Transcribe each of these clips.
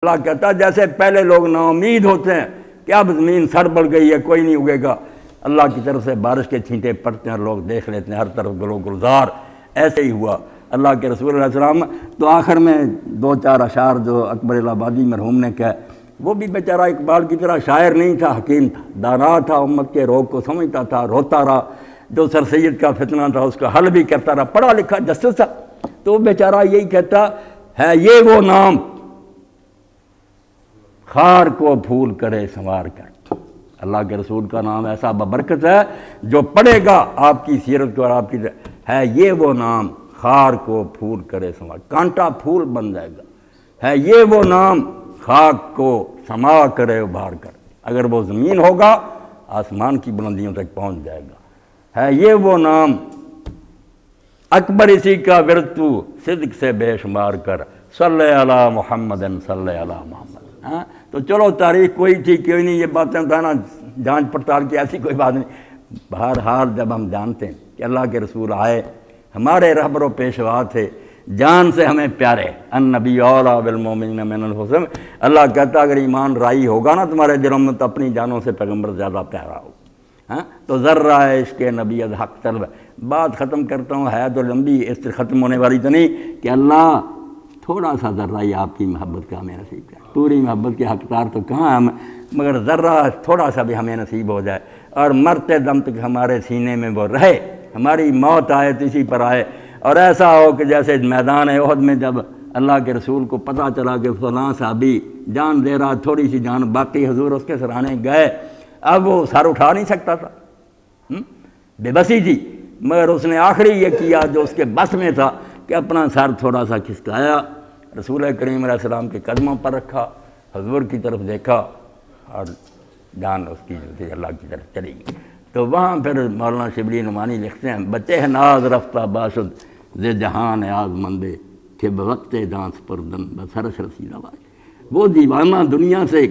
اللہ کہتا ہے جیسے پہلے لوگ نا امید ہوتے ہیں کہ اب زمین سر بڑھ گئی ہے کوئی نہیں اگے گا، اللہ کی طرف سے بارش کے چھینٹے پڑتے ہیں اور لوگ دیکھ لیتے ہیں ہر طرف گلو گلزار. ایسے ہی ہوا اللہ کے رسول علیہ السلام. تو آخر میں دو چار اشعار جو اکبر الہ آبادی مرحوم نے کہا، وہ بھی بیچارہ اقبال کی طرح شاعر نہیں تھا، حکیم تھا، دانا تھا، امت کے روگ کو سمجھتا تھا، روتا رہا. جو سر سید کا فتنہ تھا اس کا حل بھی کرتا رہا، پڑھا لکھا جسٹس تھا. تو وہ بیچارہ یہی کہتا ہے، یہ وہ نام خار کو پھول کرے سنوار کر. اللہ کے رسول کا نام ایسا ببرکت ہے، جو پڑھے گا آپ کی سیرت کو اور آپ کی ہے یہ وہ نام خار کو پھول کرے سنوار، کانٹا پھول بن جائے گا. ہے یہ وہ نام خاک کو سما کرے ابھار کر، اگر وہ زمین ہوگا آسمان کی بلندیوں تک پہنچ جائے گا. ہے یہ وہ نام اکبر اسی کا ورد تو صدق سے بے شمار کر، صلی علی محمد صلی علی محمد. ہاں تو چلو تاریخ کوئی تھی کوئی نہیں، یہ باتیں بتانا جانچ پڑتال کی ایسی کوئی بات نہیں. بہرحال جب ہم جانتے ہیں کہ اللہ کے رسول آئے، ہمارے رہبر و پیشوا تھے، جان سے ہمیں پیارے، النبی اولیٰ بالمؤمنین من انفسہم. اللہ کہتا اگر ایمان رائی ہوگا نا تمہارے دلوں میں تو اپنی جانوں سے پیغمبر زیادہ پیارا ہو. ہاں تو ذرہ عشق نبی از حق طلب. بات ختم کرتا ہوں، ہے تو لمبی، اس سے ختم ہونے والی تو نہیں کہ اللہ تھوڑا سا ذرہ ہی آپ کی محبت کا ہمیں نصیب کرے. پوری محبت کے حقدار تو کہاں ہم، مگر ذرہ تھوڑا سا بھی ہمیں نصیب ہو جائے اور مرتے دم تک ہمارے سینے میں وہ رہے، ہماری موت آئے تو اسی پر آئے. اور ایسا ہو کہ جیسے میدان احد میں جب اللہ کے رسول کو پتہ چلا کہ فلاں صحابی جان دے رہا، تھوڑی سی جان باقی، حضور اس کے سرانے گئے. اب وہ سر اٹھا نہیں سکتا تھا، بے بسی تھی، مگر اس نے آخری یہ کیا جو اس کے بس میں تھا کہ اپنا سر تھوڑا سا کھسکایا، رسول کریم علیہ السلام کے قدموں پر رکھا، حضور کی طرف دیکھا اور جان اس کی جو تھی اللہ کی طرف چلی گئی. تو وہاں پھر مولانا شبلی نعمانی لکھتے ہیں، بچے ہیں ناز رفتہ باشد ز جہان آز مندے کہ بوقت دانس پردن بسرش رسید آواز. وہ دیوانہ دنیا سے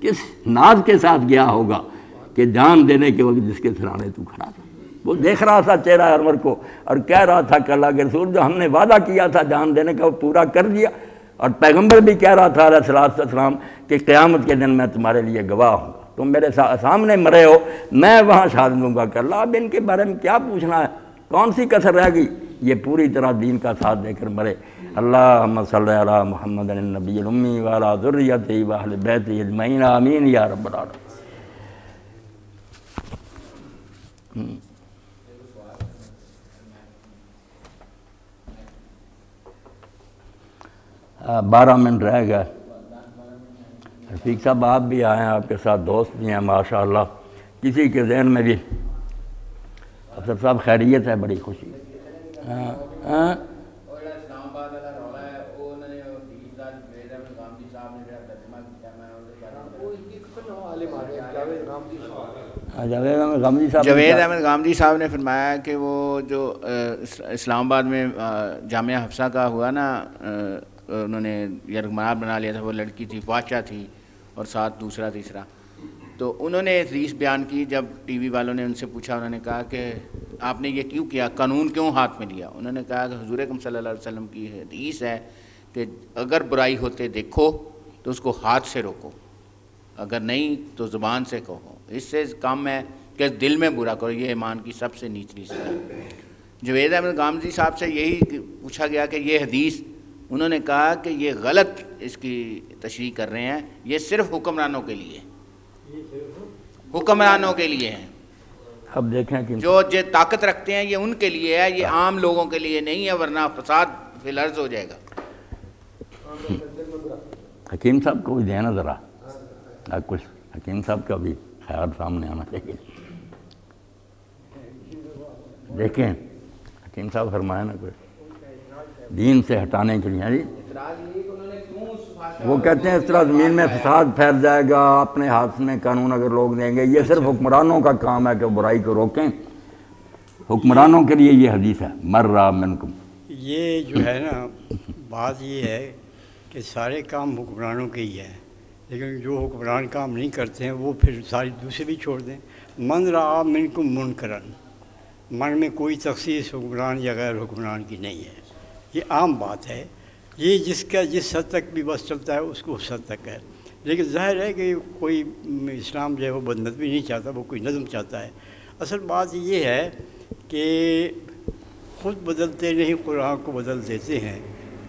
کس ناز کے ساتھ گیا ہوگا کہ جان دینے کے وقت جس کے سرانے تو کھڑا تھا. وہ دیکھ رہا تھا چہرہ انور کو اور کہہ رہا تھا کہ اللہ کے رسول جو ہم نے وعدہ کیا تھا جان دینے کا وہ پورا کر دیا. اور پیغمبر بھی کہہ رہا تھا علیہ السلام کہ قیامت کے دن میں تمہارے لیے گواہ ہوں گا، تم میرے سامنے مرے ہو، میں وہاں شہادت دوں گا کہ اللہ اب ان کے بارے میں کیا پوچھنا ہے، کون سی کسر رہ گئی، یہ پوری طرح دین کا ساتھ دے کر مرے. اللہم صلی علی محمد النبی الامی وعلی ذریتہ واہل بیتہ اجمعین آمین یا رب العالمین. بارہ منٹ رہ گئے. رفیق صاحب آپ بھی آئے ہیں، آپ کے ساتھ دوست بھی ہیں ماشاءاللہ. کسی کے ذہن میں بھی افسر صاحب خیریت ہے، بڑی خوشی. جاوید احمد غامدی صاحب نے فرمایا کہ وہ جو اسلام آباد میں جامعہ حفصہ کا ہوا نا، انہوں نے یرغمال بنا لیا تھا، وہ لڑکی تھی، فاحشہ تھی اور ساتھ دوسرا تیسرا. تو انہوں نے حدیث بیان کی، جب ٹی وی والوں نے ان سے پوچھا، انہوں نے کہا کہ آپ نے یہ کیوں کیا، قانون کیوں ہاتھ میں لیا؟ انہوں نے کہا کہ حضور اکرم صلی اللہ علیہ وسلم کی حدیث ہے کہ اگر برائی ہوتے دیکھو تو اس کو ہاتھ سے روکو، اگر نہیں تو زبان سے کہو، اس سے کم ہے کہ دل میں برا کرو، یہ ایمان کی سب سے نیچلی سطح. جاوید احمد غامدی صاحب سے یہی پوچھا گیا کہ یہ حدیث، انہوں نے کہا کہ یہ غلط اس کی تشریح کر رہے ہیں، یہ صرف حکمرانوں کے لیے، حکمرانوں کے لیے ہیں. اب دیکھیں کہ جو طاقت رکھتے ہیں یہ ان کے لیے ہے، یہ عام لوگوں کے لیے نہیں ہے، ورنہ فساد فی الارض ہو جائے گا. حکیم صاحب کو بھی دینا ذرا کچھ، حکیم صاحب کا بھی خیال سامنے آنا چاہیے. دیکھیں حکیم صاحب فرمائے نا کوئی دین سے ہٹانے کے لیے. جی وہ کہتے ہیں اس طرح زمین میں فساد پھیل جائے گا، اپنے ہاتھ میں قانون اگر لوگ دیں گے، یہ صرف حکمرانوں کا کام ہے کہ برائی کو روکیں. حکمرانوں کے لیے یہ حدیث ہے، مرّا منکم. یہ جو ہے نا بات یہ ہے کہ سارے کام حکمرانوں کے ہی ہیں، لیکن جو حکمران کام نہیں کرتے ہیں وہ پھر ساری دوسرے بھی چھوڑ دیں. من رعا منکم منکرن، من میں کوئی تخصیص حکمران یا غیر حکمران کی نہیں ہے، یہ عام بات ہے. یہ جس حد تک بھی بس چلتا ہے اس کو اس حد تک ہے. لیکن ظاہر ہے کہ کوئی اسلام جو ہے وہ بدنظمی نہیں چاہتا، وہ کوئی نظم چاہتا ہے. اصل بات یہ ہے کہ خود بدلتے نہیں قرآن کو بدل دیتے ہیں.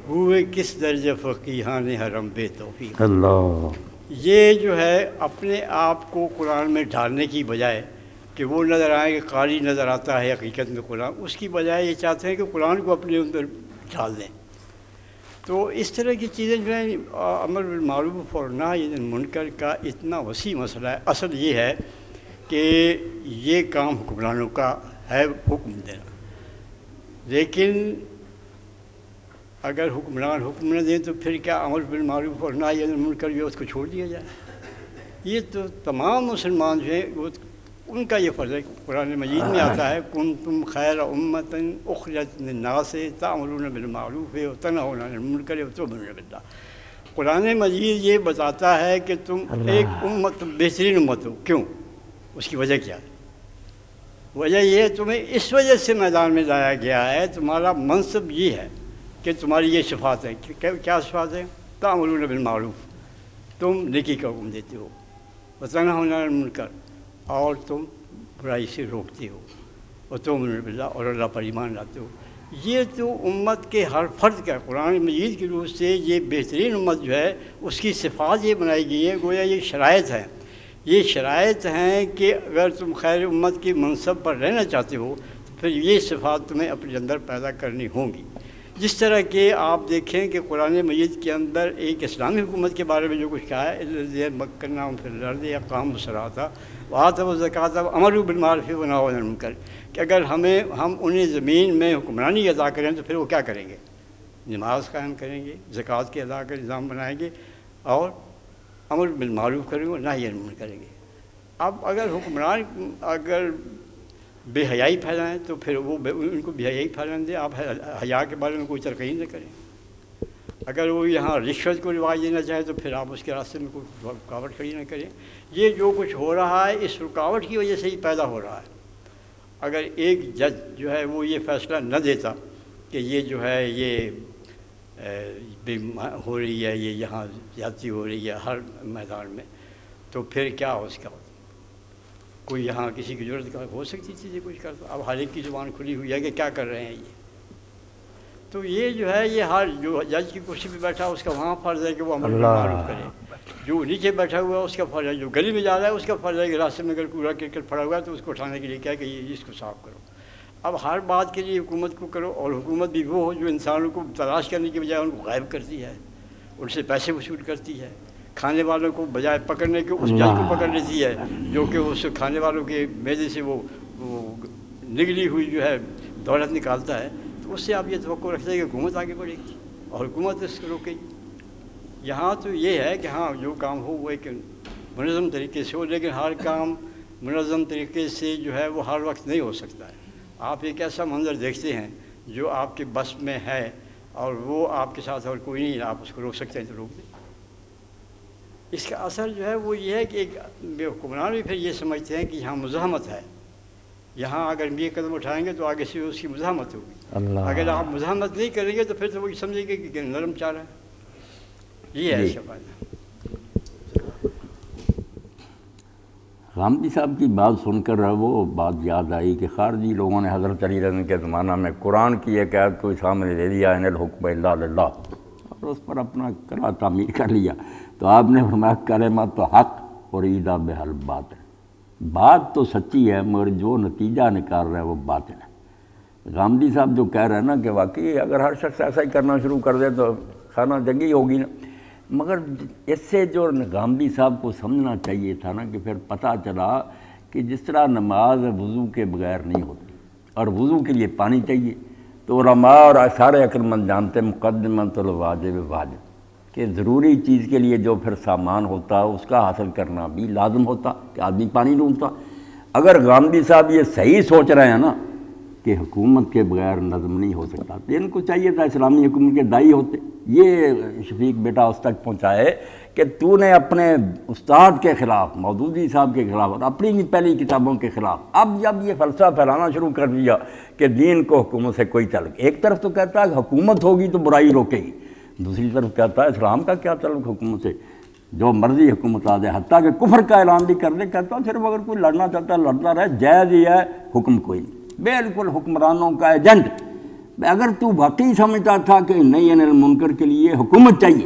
ہوئے کس درجہ فقیہان حرم بے توفیق. اللہ. یہ جو ہے اپنے آپ کو قرآن میں ڈھالنے کی بجائے کہ وہ نظر آئے کہ قاری نظر آتا ہے حقیقت میں قرآن، اس کی بجائے یہ چاہتے ہیں کہ قرآن کو اپنے اندر ڈھال دیں. تو اس طرح کی چیزیں جو ہیں امر بالمعروف اور نہی عن المنکر کا اتنا وسیع مسئلہ ہے. اصل یہ ہے کہ یہ کام حکمرانوں کا ہے حکم دینا، لیکن اگر حکمران حکم نہ دیں تو پھر کیا امر بالمعروف اور نہی عن المنکر جو اس کو چھوڑ دیا جائے. یہ تو تمام مسلمان جو ہیں وہ ان کا یہ فرض ہے. قرآن مجید میں آتا ہے کنتم خیر امۃ اخرجت للناس تأمرون بالمعروف وتنہون عن المنکر وتؤمنون باللہ. قرآن مجید یہ بتاتا ہے کہ تم ایک امت بہترین امت ہو. کیوں؟ اس کی وجہ کیا ہے؟ وجہ یہ ہے تمہیں اس وجہ سے میدان میں لایا گیا ہے. تمہارا منصب یہ ہے کہ تمہاری یہ صفات ہیں. کیا صفات ہیں؟ تأمرون بالمعروف، تم نیکی کا حکم دیتے ہو، وتنہون عن المنکر، اور تم برائی سے روکتے ہو، اور تؤمنون باللہ، اور اللہ پر ایمان لاتے ہو. یہ تو امت کے ہر فرد کا قرآن مجید کی روح سے یہ بہترین امت جو ہے اس کی صفات یہ بنائی گئی ہے. گویا یہ شرائط ہیں. یہ شرائط ہیں کہ اگر تم خیر امت کی منصب پر رہنا چاہتے ہو تو پھر یہ صفات تمہیں اپنے اندر پیدا کرنی ہوں گی. جس طرح کہ آپ دیکھیں کہ قرآن مجید کے اندر ایک اسلامی حکومت کے بارے میں جو کچھ کہا ہے الذین مکناہم فی الارض اقاموا الصلاۃ وآتوا الزکاۃ وامروا بالمعروف ونہوا عن المنکر، کہ اگر ہم انہیں زمین میں حکمرانی ادا کریں تو پھر وہ کیا کریں گے؟ نماز قائم کریں گے، زکوٰۃ کے ادا کا نظام بنائیں گے، اور امر بالمعروف کریں گے، نہی عن المنکر کریں گے. اب اگر حکمران اگر بے حیائی پھیلائیں تو پھر وہ ان کو بے حیائی پھیلانے دیں. آپ حیا کے بارے میں کوئی ترقی نہ کریں. اگر وہ یہاں رشوت کو رواج دینا چاہے تو پھر آپ اس کے راستے میں کوئی رکاوٹ کھڑی نہ کریں. یہ جو کچھ ہو رہا ہے اس رکاوٹ کی وجہ سے ہی پیدا ہو رہا ہے. اگر ایک جج جو ہے وہ یہ فیصلہ نہ دیتا کہ یہ جو ہے یہ ہو رہی ہے، یہ یہاں زیادتی ہو رہی ہے ہر میدان میں، تو پھر کیا ہو اس کا؟ کوئی یہاں کسی کی ضرورت ہو سکتی چیزیں کچھ کرتا. اب ہر ایک کی زبان کھلی ہوئی ہے کہ کیا کر رہے ہیں یہ. تو یہ جو ہے یہ ہر جو جج کی کرسی پہ بیٹھا اس کا وہاں فرض ہے کہ وہ امر بالمعروف کرے. جو نیچے بیٹھا ہوا ہے اس کا فرض ہے، جو گلی میں جا رہا ہے اس کا فرض ہے کہ راستے میں اگر کوڑا کرکٹ پڑا ہوا ہے تو اس کو اٹھانے کے لیے کیا کہ یہ اس کو صاف کرو. اب ہر بات کے لیے حکومت کو کرو، اور حکومت بھی وہ ہو جو انسانوں کو تلاش کرنے کی بجائے ان کو غائب کرتی ہے، ان سے پیسے وصول کرتی ہے. کھانے والوں کو بجائے پکڑنے کے اس جج کو پکڑ لیتی ہے جو کہ اس کھانے والوں کے معدے سے وہ نگلی ہوئی جو ہے دولت نکالتا ہے. تو اس سے آپ یہ توقع رکھتے ہیں کہ حکومت آگے بڑھے گی اور حکومت اس کو روکے گی. یہاں تو یہ ہے کہ ہاں جو کام ہو وہ ایک منظم طریقے سے ہو، لیکن ہر کام منظم طریقے سے جو ہے وہ ہر وقت نہیں ہو سکتا ہے. آپ ایک ایسا منظر دیکھتے ہیں جو آپ کے بس میں ہے اور وہ آپ کے ساتھ اور کوئی نہیں، آپ اس کو روک سکتے ہیں تو روک دیں. اس کا اثر جو ہے وہ یہ ہے کہ ایک حکمران بھی پھر یہ سمجھتے ہیں کہ یہاں مزاحمت ہے، یہاں اگر یہ قدم اٹھائیں گے تو آگے سے اس کی مزاحمت ہوگی. اگر آپ مزاحمت نہیں کریں گے تو پھر تو وہ سمجھیں گے کہ نرم چال ہے. یہ ہے ایسا فائدہ. غامدی صاحب کی بات سن کر وہ بات یاد آئی کہ خارجی لوگوں نے حضرت علی رضی کے زمانہ میں قرآن کی ایک آیت کو سامنے لے لیا ان الحکم الا للہ، اور اس پر اپنا کلا تعمیر کر لیا. تو آپ نے فرمایا کلمۃ حق ارید بہا الباطل. بات تو سچی ہے مگر جو نتیجہ نکال رہا ہے وہ باطل ہے. غامدی صاحب جو کہہ رہے ہیں نا کہ واقعی اگر ہر شخص ایسا ہی کرنا شروع کر دے تو خانہ جنگی ہوگی نا. مگر اس سے جو غامدی صاحب کو سمجھنا چاہیے تھا نا کہ پھر پتہ چلا کہ جس طرح نماز وضو کے بغیر نہیں ہوتی اور وضو کے لیے پانی چاہیے، تو علماء اور سارے عقل مند جانتے مقدمۃ الواجب واجب کہ ضروری چیز کے لیے جو پھر سامان ہوتا اس کا حاصل کرنا بھی لازم ہوتا کہ آدمی پانی ڈھونڈتا. اگر غامدی صاحب یہ صحیح سوچ رہے ہیں نا کہ حکومت کے بغیر نظم نہیں ہو سکتا، تو ان کو چاہیے تھا اسلامی حکومت کے دائی ہوتے. یہ شفیق بیٹا اس تک پہنچائے کہ تو نے اپنے استاد کے خلاف، مودودی صاحب کے خلاف اور اپنی پہلی کتابوں کے خلاف اب جب یہ فلسفہ پھیلانا شروع کر دیا کہ دین کو حکومت سے کوئی تعلق، ایک طرف تو کہتا ہے کہ حکومت ہوگی تو برائی روکے گی، دوسری طرف کہتا ہے اسلام کا کیا تعلق حکومت سے، جو مرضی حکومت آ جائے، حتیٰ کہ کفر کا اعلان بھی کر دے، کہتا ہوں صرف اگر کوئی لڑنا چاہتا ہے لڑتا رہے، جائز ہی ہے، حکم کوئی نہیں، بالکل حکمرانوں کا ایجنٹ۔ اگر تو واقعی سمجھتا تھا کہ نہیں عن المنکر کے لیے حکومت چاہیے،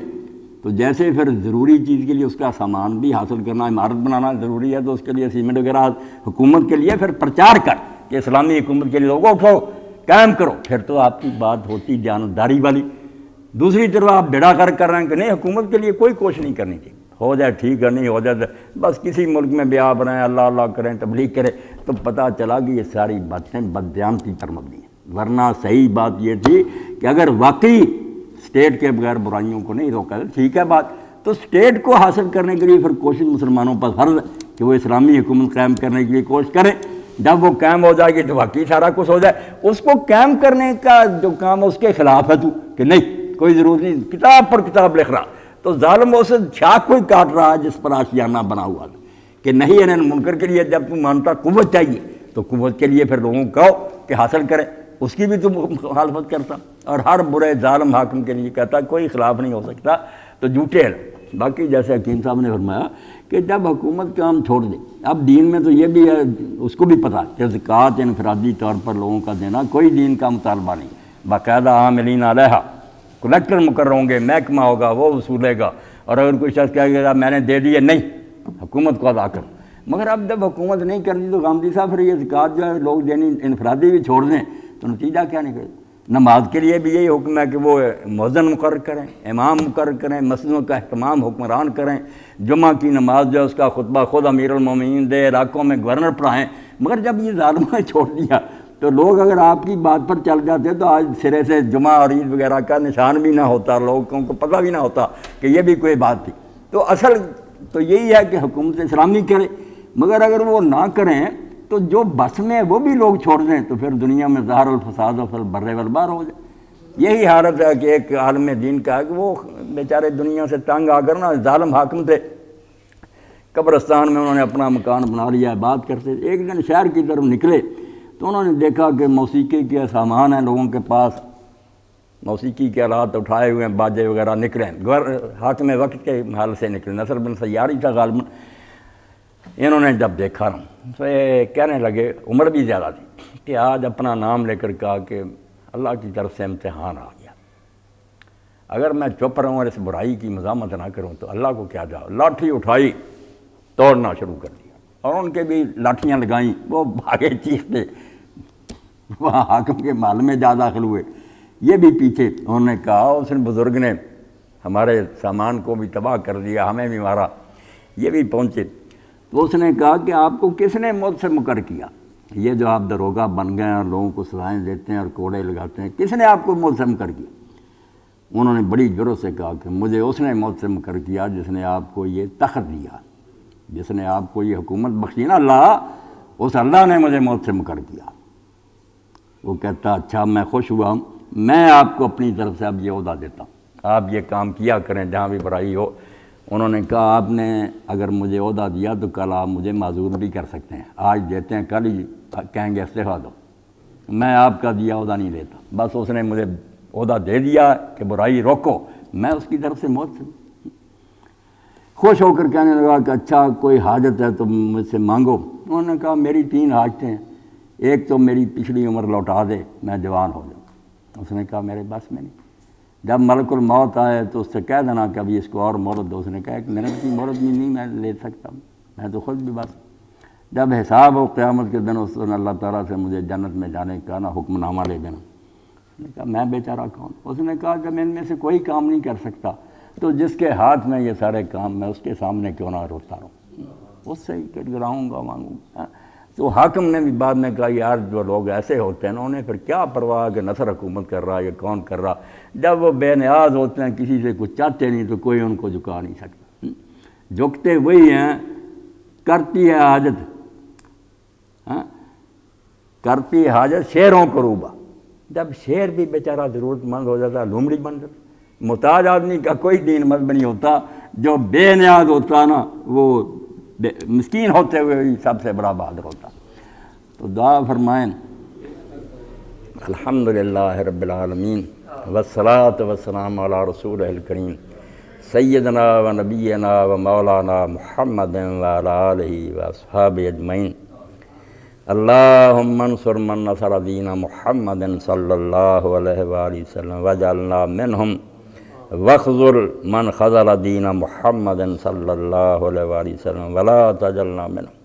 تو جیسے پھر ضروری چیز کے لیے اس کا سامان بھی حاصل کرنا، عمارت بنانا ضروری ہے، تو اس کے لیے سیمنٹ وغیرہ حکومت کے لیے پھر پرچار کر کہ اسلامی حکومت کے لیے لوگوں اٹھو قائم کرو، پھر تو آپ کی بات ہوتی دیانتداری والی۔ دوسری طرف آپ بیڑا کر رہے ہیں کہ نہیں حکومت کے لیے کوئی کوشش نہیں کرنی چاہیے، ہو جائے ٹھیک ہے، نہیں ہو جائے بس کسی ملک میں بیعہ بنائیں، اللہ اللہ کریں، تبلیغ کریں، تو پتہ چلا کہ یہ ساری باتیں بددیانتی پر مبنی ہیں۔ ورنہ صحیح بات یہ تھی کہ اگر واقعی اسٹیٹ کے بغیر برائیوں کو نہیں روکا، ٹھیک ہے بات، تو اسٹیٹ کو حاصل کرنے کے لیے پھر کوشش مسلمانوں پر فرض ہے کہ وہ اسلامی حکومت قائم کرنے کے لیے کوشش کریں۔ جب وہ قائم ہو جائے گی تو واقعی سارا کچھ ہو جائے۔ اس کو قائم کرنے کا جو کام ہے اس کے خلاف ہے تو کہ نہیں کوئی ضرورت نہیں، کتاب پر کتاب لکھ رہا، تو ظالم اسے شاخ کوئی کاٹ رہا ہے جس پر آشیانہ بنا ہوا تھا کہ نہیں عن المنکر کے لیے جب تم مانتا قوت چاہیے تو قوت کے لیے پھر لوگوں کو کہو کہ حاصل کرے، اس کی بھی تم مخالفت کرتا، اور ہر برے ظالم حاکم کے لیے کہتا کوئی خلاف نہیں ہو سکتا، تو جھوٹے ہیں۔ باقی جیسے حکیم صاحب نے فرمایا کہ جب حکومت کا ہم چھوڑ دیں، اب دین میں تو یہ بھی ہے، اس کو بھی پتہ کہ زکوٰۃ انفرادی طور پر لوگوں کا دینا کوئی دین کا مطالبہ نہیں، باقاعدہ عاملین علیہا، کلیکٹر مقرر ہوں گے، محکمہ ہوگا، وہ وصولے گا، اور اگر کوئی شخص کہے گا میں نے دے دیے، نہیں حکومت کو ادا کر۔ مگر اب جب حکومت نہیں کرتی تو غامدی صاحب پھر یہ زکوٰۃ جو ہے لوگ دینی انفرادی بھی چھوڑ دیں تو نتیجہ کیا نکلے؟ نماز کے لیے بھی یہی حکم ہے کہ وہ مؤذن مقرر کریں، امام مقرر کریں، مسجدوں کا اہتمام حکمران کریں، جمعہ کی نماز جو ہے اس کا خطبہ خود امیر المومنین دے، علاقوں میں گورنر پڑھائیں۔ مگر جب یہ ظالموں نے چھوڑ دیا تو لوگ اگر آپ کی بات پر چل جاتے تو آج سرے سے جمعہ اور عید وغیرہ کا نشان بھی نہ ہوتا، لوگوں کو پتہ بھی نہ ہوتا کہ یہ بھی کوئی بات تھی۔ تو اصل تو یہی ہے کہ حکومت اسلامی کرے، مگر اگر وہ نہ کریں تو جو بس میں وہ بھی لوگ چھوڑ دیں تو پھر دنیا میں ظاہر الفساد و فی البر والبحر ہو جائے۔ یہی حالت ہے کہ ایک عالم دین کا ہے کہ وہ بیچارے دنیا سے تنگ آ کر نا ظالم حاکم تھے، قبرستان میں انہوں نے اپنا مکان بنا لیا، بات کرتے، ایک دن شہر کی طرف نکلے تو انہوں نے دیکھا کہ موسیقی کے سامان ہیں لوگوں کے پاس، موسیقی کے آلات اٹھائے ہوئے ہیں، باجے وغیرہ نکلے، حاکم وقت کے حال سے نکلے، نصر بن سیار ہی تھا غالباً۔ انہوں نے جب دیکھا نا تو یہ کہنے لگے، عمر بھی زیادہ تھی، کہ آج اپنا نام لے کر کہا کہ اللہ کی طرف سے امتحان آ گیا، اگر میں چپ رہوں اور اس برائی کی مزاحمت نہ کروں تو اللہ کو کیا جاؤ۔ لاٹھی اٹھائی، توڑنا شروع کر دیا، اور ان کے بھی لاٹھیاں لگائیں، وہ بھاگے چیختے، وہاں حاکم کے محل میں جا داخل ہوئے، یہ بھی پیچھے۔ انہوں نے کہا اس نے بزرگ نے ہمارے سامان کو بھی تباہ کر دیا، ہمیں بھی مارا، یہ بھی پہنچے۔ تو اس نے کہا کہ آپ کو کس نے موت سے مقرر کیا؟ یہ جو آپ داروغہ بن گئے ہیں اور لوگوں کو سزائیں دیتے ہیں اور کوڑے لگاتے ہیں، کس نے آپ کو موت سے مقرر کیا؟ انہوں نے بڑی جرأت سے کہا کہ مجھے اس نے موت سے مقرر کیا جس نے آپ کو یہ تخت دیا، جس نے آپ کو یہ حکومت بخشی نا، اللہ، اس اللہ نے مجھے موت سے مقرر کیا۔ وہ کہتا اچھا میں خوش ہوا ہوں، میں آپ کو اپنی طرف سے اب یہ عہدہ دیتا ہوں، آپ یہ کام کیا کریں جہاں بھی برائی ہو۔ انہوں نے کہا آپ نے اگر مجھے عہدہ دیا تو کل آپ مجھے معذور بھی کر سکتے ہیں، آج دیتے ہیں کل ہی کہیں گے استعفیٰ دو، میں آپ کا دیا عہدہ نہیں لیتا۔ بس اس نے مجھے عہدہ دے دیا کہ برائی روکو، میں اس کی طرف سے موت سے خوش ہو کر کہنے لگا کہ اچھا کوئی حاجت ہے تو مجھ سے مانگو۔ انہوں نے کہا میری 3 حاجتیں ہیں، ایک تو میری پچھلی عمر لوٹا دے، میں جوان ہو جاؤں۔ اس نے کہا میرے بس میں نہیں۔ جب ملک الموت آئے تو اس سے کہہ دینا کہ ابھی اس کو اور مہلت دو۔ اس نے کہا کہ منٹ کی مہلت بھی نہیں میں لے سکتا، میں تو خود بھی بس۔ جب حساب ہو قیامت کے دن اس نے اللہ تعالیٰ سے مجھے جنت میں جانے کا نا حکم نامہ لے دینا۔ اس نے کہا میں بیچارہ کون؟ اس نے کہا کہ میں ان میں سے کوئی کام نہیں کر سکتا، تو جس کے ہاتھ میں یہ سارے کام میں اس کے سامنے کیوں نہ روتا رہوں، اس سے ہی گڑگڑاؤں گا، مانگوں گا۔ تو حاکم نے بھی بعد میں کہا یار جو لوگ ایسے ہوتے ہیں انہوں نے پھر کیا پرواہ کہ نصر حکومت کر رہا ہے یا کون کر رہا، جب وہ بے نیاز ہوتے ہیں کسی سے کچھ چاہتے نہیں تو کوئی ان کو جھکا نہیں سکتا۔ جھکتے وہی ہیں، کرتی ہے حاجت، کرتی حاجت شیروں کو روبا۔ جب شیر بھی بیچارہ ضرورت مند ہو جاتا ہے لومڑی بن جاتا، محتاج آدمی کا کوئی دین مذہب نہیں ہوتا، جو بے نیاز ہوتا نا وہ مسکین ہوتے ہوئے ہی سب سے بڑا بہادر ہوتا۔ تو دعا فرمائیں الحمدللہ رب العالمین۔ والصلاۃ والسلام علی رسول الکریم سیدنا و نبینا و مولانا محمد وعلی آلہ و اصحابہ اجمعین اللہم انصر من نصر دین محمد صلی اللہ علیہ وآلہ وسلم وجعلنا منہم واخذل من خذل دین محمد صلی اللہ علیہ وآلہ وسلم ولا تجعلنا منہم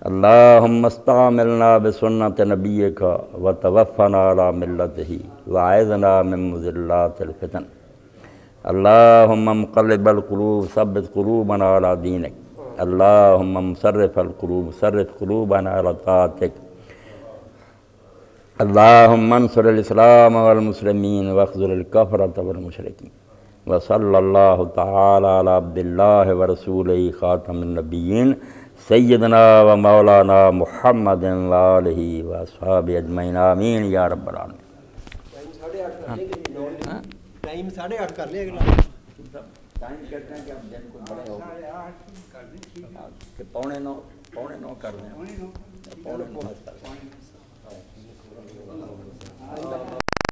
اللہم استعملنا بسنت نبیک وتوفنا علی ملتہ وعیذنا من مضلات الفتن اللہم مقلب القلوب ثبت قلوبنا علی دینک اللہم مصرف القلوب صرف قلوبنا علی طاعتک اللہم انصر الاسلام والمسلمین واخذل الکفرۃ والمشرکین وصلی اللہ تعالی علی عبد اللہ ورسولہ خاتم النبیین سیدنا و مولانا محمد وآلہ واصحابہ اجمعین آمین یا رب العالمین۔ ٹائم 8:30 کر لیا ٹائم کہتے ہیں کہ ہم دن کو بڑے ہو کہ 8:45 کر دیں 8:45 کر دیں